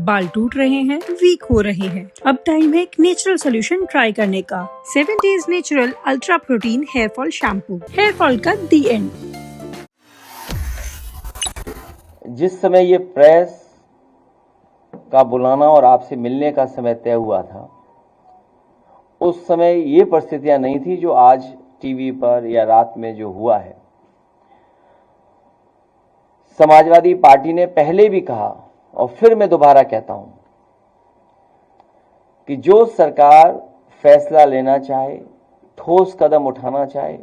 बाल टूट रहे हैं, वीक हो रहे हैं? अब टाइम है एक नेचुरल सोल्यूशन ट्राई करने का। 7 Days natural ultra protein hair fall shampoo. Hair fall का दी एंड। जिस समय ये प्रेस का बुलाना और आपसे मिलने का समय तय हुआ था, उस समय ये परिस्थितियां नहीं थी जो आज टीवी पर या रात में जो हुआ है। समाजवादी पार्टी ने पहले भी कहा और फिर मैं दोबारा कहता हूं कि जो सरकार फैसला लेना चाहे, ठोस कदम उठाना चाहे,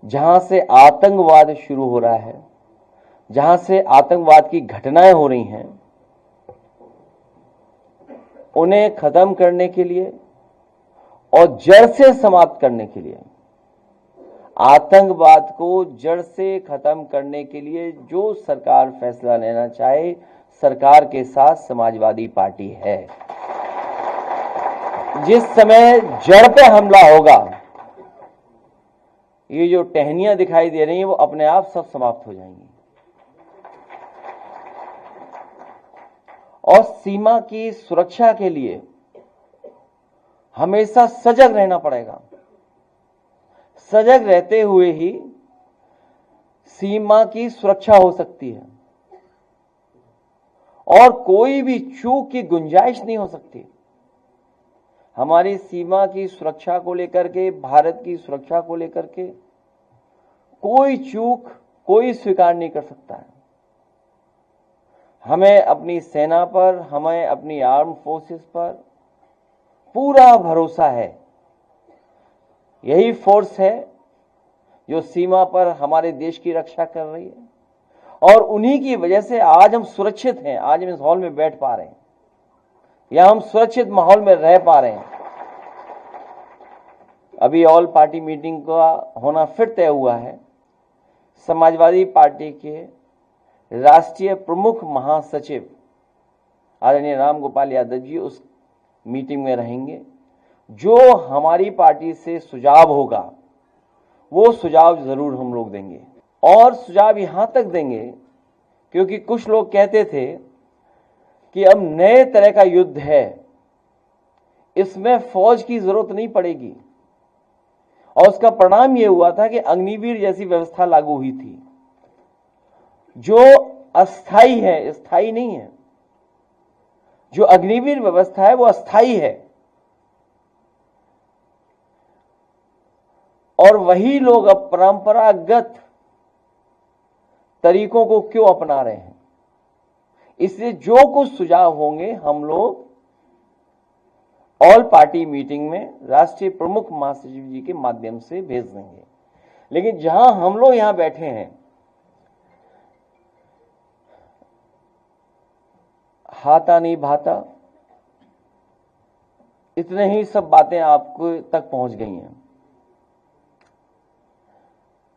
जहां से आतंकवाद शुरू हो रहा है, जहां से आतंकवाद की घटनाएं हो रही हैं, उन्हें खत्म करने के लिए और जड़ से समाप्त करने के लिए, आतंकवाद को जड़ से खत्म करने के लिए जो सरकार फैसला लेना चाहे, सरकार के साथ समाजवादी पार्टी है। जिस समय जड़ पे हमला होगा, ये जो टहनियां दिखाई दे रही हैं वो अपने आप सब समाप्त हो जाएंगी। और सीमा की सुरक्षा के लिए हमेशा सजग रहना पड़ेगा। सजग रहते हुए ही सीमा की सुरक्षा हो सकती है और कोई भी चूक की गुंजाइश नहीं हो सकती। हमारी सीमा की सुरक्षा को लेकर के, भारत की सुरक्षा को लेकर के कोई चूक कोई स्वीकार नहीं कर सकता है। हमें अपनी सेना पर, हमें अपनी आर्म फोर्सेस पर पूरा भरोसा है। यही फोर्स है जो सीमा पर हमारे देश की रक्षा कर रही है और उन्हीं की वजह से आज हम सुरक्षित हैं। आज हम इस हॉल में बैठ पा रहे हैं या हम सुरक्षित माहौल में रह पा रहे हैं। अभी ऑल पार्टी मीटिंग का होना फिर तय हुआ है। समाजवादी पार्टी के राष्ट्रीय प्रमुख महासचिव आदरणीय राम गोपाल यादव जी उस मीटिंग में रहेंगे। जो हमारी पार्टी से सुझाव होगा वो सुझाव जरूर हम लोग देंगे और सुझाव यहां तक देंगे क्योंकि कुछ लोग कहते थे कि अब नए तरह का युद्ध है, इसमें फौज की जरूरत नहीं पड़ेगी और उसका परिणाम यह हुआ था कि अग्निवीर जैसी व्यवस्था लागू हुई थी जो अस्थाई है, स्थायी नहीं है। जो अग्निवीर व्यवस्था है वो अस्थाई है और वही लोग अब परंपरागत तरीकों को क्यों अपना रहे हैं। इसलिए जो कुछ सुझाव होंगे हम लोग ऑल पार्टी मीटिंग में राष्ट्रीय प्रमुख महासचिव जी के माध्यम से भेज देंगे। लेकिन जहां हम लोग यहां बैठे हैं, हाथा नहीं भाता, इतने ही सब बातें आपको तक पहुंच गई हैं।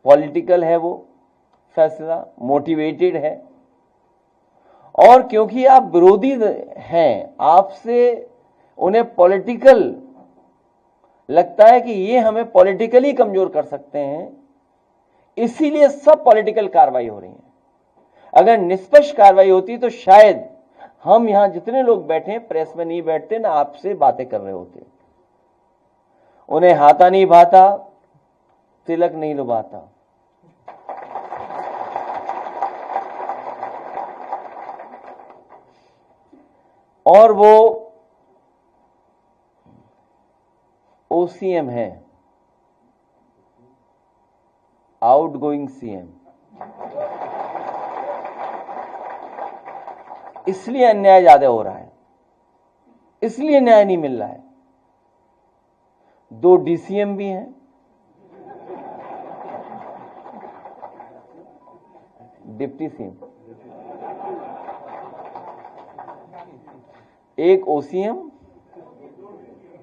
पॉलिटिकल है वो फैसला, मोटिवेटेड है और क्योंकि आप विरोधी हैं, आपसे उन्हें पॉलिटिकल लगता है कि ये हमें पॉलिटिकली कमजोर कर सकते हैं, इसीलिए सब पॉलिटिकल कार्रवाई हो रही है। अगर निष्पक्ष कार्रवाई होती तो शायद हम यहां जितने लोग बैठे हैं प्रेस में नहीं बैठते, ना आपसे बातें कर रहे होते। उन्हें हाथा नहीं भाता, तिलक नहीं लुभाता। और वो ओसीएम है, आउटगोइंग सीएम। इसलिए अन्याय ज्यादा हो रहा है, इसलिए न्याय नहीं मिल रहा है। 2 डीसीएम भी हैं, डिप्टी सीएम, 1 ओसीएम,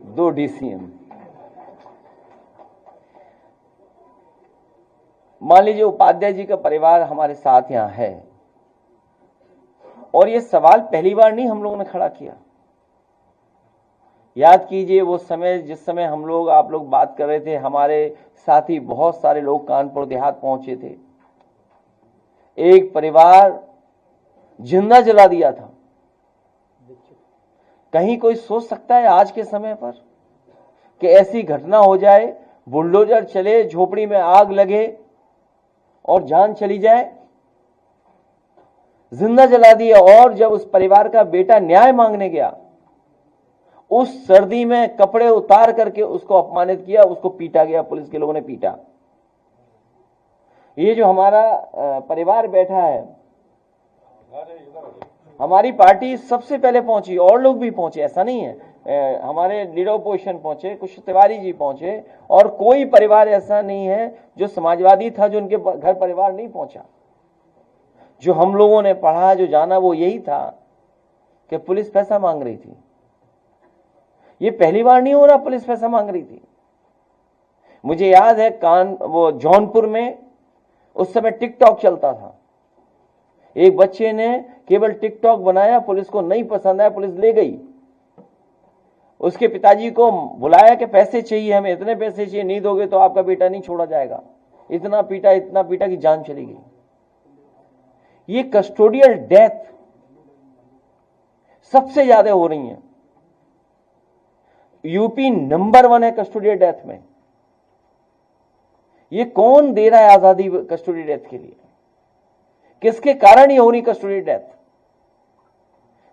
2 डीसीएम। मान लीजिए उपाध्याय जी का परिवार हमारे साथ यहां है और ये सवाल पहली बार नहीं हम लोगों ने खड़ा किया। याद कीजिए वो समय, जिस समय हम लोग, आप लोग बात कर रहे थे, हमारे साथी बहुत सारे लोग कानपुर देहात पहुंचे थे। एक परिवार जिंदा जला दिया था कहीं कोई सोच सकता है आज के समय पर कि ऐसी घटना हो जाए, बुलडोजर चले, झोपड़ी में आग लगे और जान चली जाए? जिंदा जला दिया। और जब उस परिवार का बेटा न्याय मांगने गया, उस सर्दी में कपड़े उतार करके उसको अपमानित किया, उसको पीटा गया, पुलिस के लोगों ने पीटा। ये जो हमारा परिवार बैठा है, हमारी पार्टी सबसे पहले पहुंची, और लोग भी पहुंचे, ऐसा नहीं है। हमारे लीडर ऑपोजिशन पहुंचे, कुछ तिवारी जी पहुंचे, और कोई परिवार ऐसा नहीं है जो समाजवादी था जो उनके घर परिवार नहीं पहुंचा। जो हम लोगों ने पढ़ा, जो जाना, वो यही था कि पुलिस पैसा मांग रही थी। ये पहली बार नहीं हो रहा, पुलिस पैसा मांग रही थी। मुझे याद है वो जौनपुर में उस समय टिकटॉक चलता था। एक बच्चे ने केवल टिकटॉक बनाया, पुलिस को नहीं पसंद आया, पुलिस ले गई। उसके पिताजी को बुलाया कि पैसे चाहिए, हमें इतने पैसे चाहिए, नहीं दोगे तो आपका बेटा नहीं छोड़ा जाएगा। इतना पीटा कि जान चली गई। ये कस्टोडियल डेथ सबसे ज्यादा हो रही है। यूपी नंबर 1 है कस्टोडियल डेथ में। ये कौन दे रहा है आजादी कस्टोडियल डेथ के लिए? किसके कारण ये हो रही कस्टोडियल डेथ?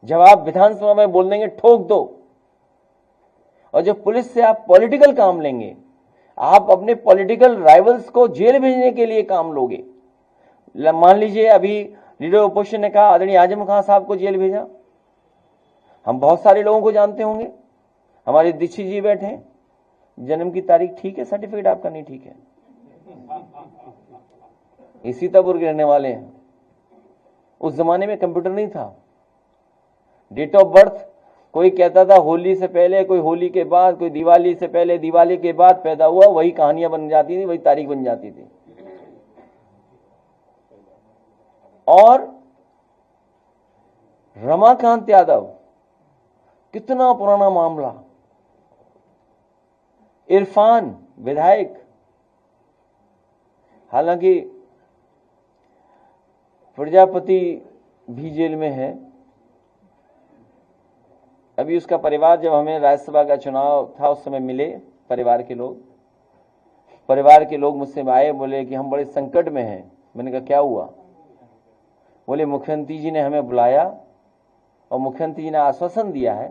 जब आप विधानसभा में बोल देंगे ठोक दो, और जब पुलिस से आप पॉलिटिकल काम लेंगे, आप अपने पॉलिटिकल राइवल्स को जेल भेजने के लिए काम लोगे। मान लीजिए अभी लीडर ऑपोजिशन ने कहा आदरणीय आजम खान साहब को जेल भेजा। हम बहुत सारे लोगों को जानते होंगे। हमारे दीक्षित जी बैठे हैं, जन्म की तारीख ठीक है, सर्टिफिकेट आपका नहीं ठीक है, ये सीतापुर के रहने वाले हैं। उस जमाने में कंप्यूटर नहीं था। डेट ऑफ बर्थ कोई कहता था होली से पहले, कोई होली के बाद, कोई दिवाली से पहले, दिवाली के बाद पैदा हुआ, वही कहानियां बन जाती थी, वही तारीख बन जाती थी। और रमाकांत यादव, कितना पुराना मामला। इरफान विधायक, हालांकि प्रजापति भी जेल में है। अभी उसका परिवार, जब हमें राज्यसभा का चुनाव था उस समय मिले परिवार के लोग मुझसे आए, बोले कि हम बड़े संकट में हैं। मैंने कहा क्या हुआ? बोले मुख्यमंत्री जी ने हमें बुलाया और मुख्यमंत्री जी ने आश्वासन दिया है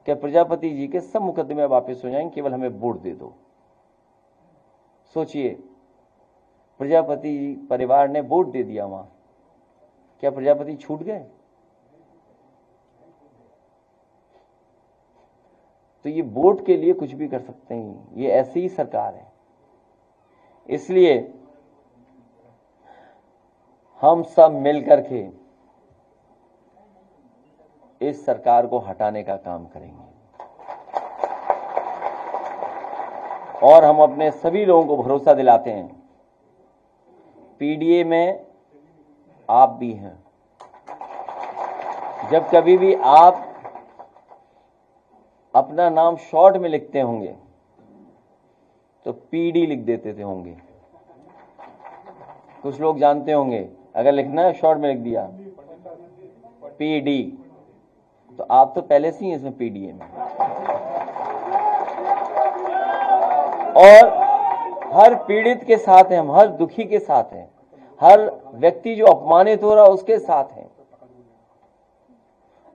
कि प्रजापति जी के सब मुकदमे वापस हो जाएंगे, केवल हमें वोट दे दो। सोचिए, प्रजापति परिवार ने वोट दे दिया वहां, क्या प्रजापति छूट गए? तो ये वोट के लिए कुछ भी कर सकते हैं, ये ऐसी ही सरकार है। इसलिए हम सब मिलकर के इस सरकार को हटाने का काम करेंगे, और हम अपने सभी लोगों को भरोसा दिलाते हैं, पीडीए में आप भी हैं। जब कभी भी आप अपना नाम शॉर्ट में लिखते होंगे तो पीडी लिख देते होंगे। कुछ लोग जानते होंगे, अगर लिखना है शॉर्ट में लिख दिया पीडी, तो आप तो पहले से ही इसमें पीडीए में। और हर पीड़ित के साथ हैं हम, हर दुखी के साथ हैं, हर व्यक्ति जो अपमानित हो रहा है उसके साथ हैं।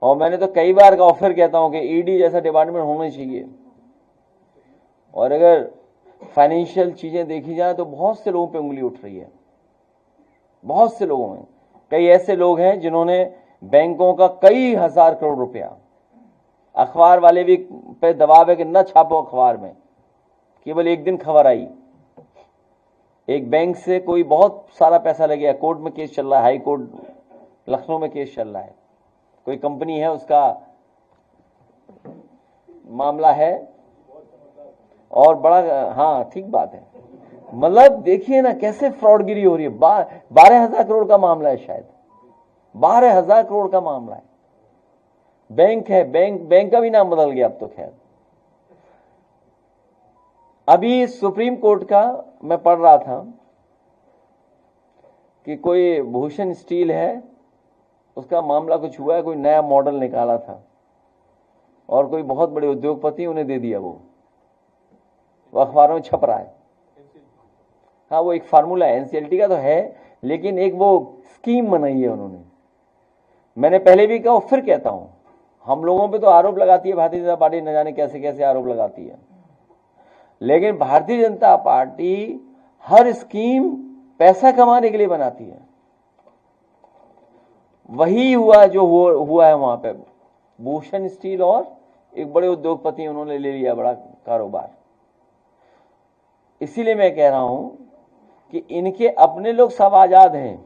और मैंने तो कई बार का ऑफर कहता हूं कि ईडी जैसा डिपार्टमेंट होना चाहिए। और अगर फाइनेंशियल चीजें देखी जाए तो बहुत से लोगों पे उंगली उठ रही है, बहुत से लोगों में। कई ऐसे लोग हैं जिन्होंने बैंकों का कई हजार करोड़ रुपया, अखबार वाले भी पे दबाव है कि न छापो अखबार में। केवल एक दिन खबर आई, एक बैंक से कोई बहुत सारा पैसा लग गया, कोर्ट में केस चल रहा है, हाई कोर्ट लखनऊ में केस चल रहा है। कोई कंपनी है, उसका मामला है, और बड़ा, हाँ ठीक बात है। मतलब देखिए ना कैसे फ्रॉडगिरी हो रही है। 12,000 करोड़ का मामला है, शायद 12,000 करोड़ का मामला है। बैंक है, बैंक का भी नाम बदल गया अब तो। खैर, अभी सुप्रीम कोर्ट का मैं पढ़ रहा था कि कोई भूषण स्टील है, उसका मामला कुछ हुआ है, कोई नया मॉडल निकाला था, और कोई बहुत बड़े उद्योगपति उन्हें दे दिया, वो अखबारों में छप रहा है। हाँ, वो एक फार्मूला है, एनसीएलटी का तो है, लेकिन एक वो स्कीम बनाई है उन्होंने। मैंने पहले भी कहा और फिर कहता हूं, हम लोगों पे तो आरोप लगाती है भारतीय जनता पार्टी, न जाने कैसे कैसे आरोप लगाती है, लेकिन भारतीय जनता पार्टी हर स्कीम पैसा कमाने के लिए बनाती है। वही हुआ जो हुआ है वहां पे, भूषण स्टील और एक बड़े उद्योगपति उन्होंने ले लिया बड़ा कारोबार। इसीलिए मैं कह रहा हूं कि इनके अपने लोग सब आजाद हैं,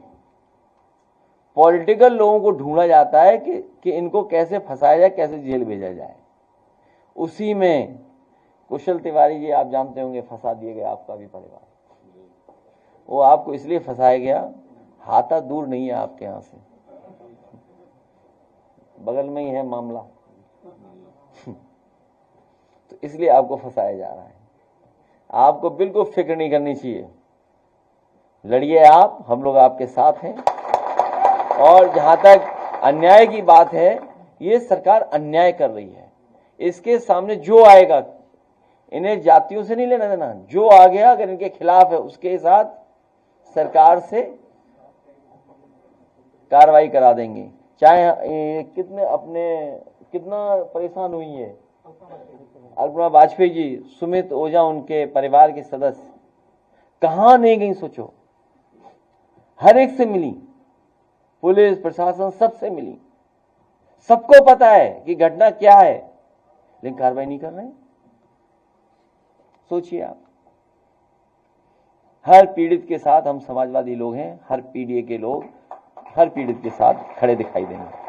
पॉलिटिकल लोगों को ढूंढा जाता है कि इनको कैसे फंसाया जाए, कैसे जेल भेजा जाए। उसी में कुशल तिवारी जी, आप जानते होंगे, फंसा दिए गए आपका भी परिवार। वो आपको इसलिए फंसाया गया, हाथा दूर नहीं है आपके यहां से, बगल में ही है मामला तो इसलिए आपको फंसाया जा रहा है। आपको बिल्कुल फिक्र नहीं करनी चाहिए, लड़िए आप, हम लोग आपके साथ हैं। और जहां तक अन्याय की बात है, ये सरकार अन्याय कर रही है। इसके सामने जो आएगा, इन्हें जातियों से नहीं लेना देना, जो आ गया अगर इनके खिलाफ है उसके साथ सरकार से कार्रवाई करा देंगे। चाहे कितना परेशान हुई है अल्पना वाजपेयी जी, सुमित ओझा उनके परिवार के सदस्य, कहां नहीं गई सोचो, हर एक से मिली, पुलिस प्रशासन सबसे मिली, सबको पता है कि घटना क्या है, लेकिन कार्रवाई नहीं कर रहे। सोचिए आप, हर पीड़ित के साथ हम समाजवादी लोग हैं, हर पीडीए के लोग हर पीड़ित के साथ खड़े दिखाई देंगे।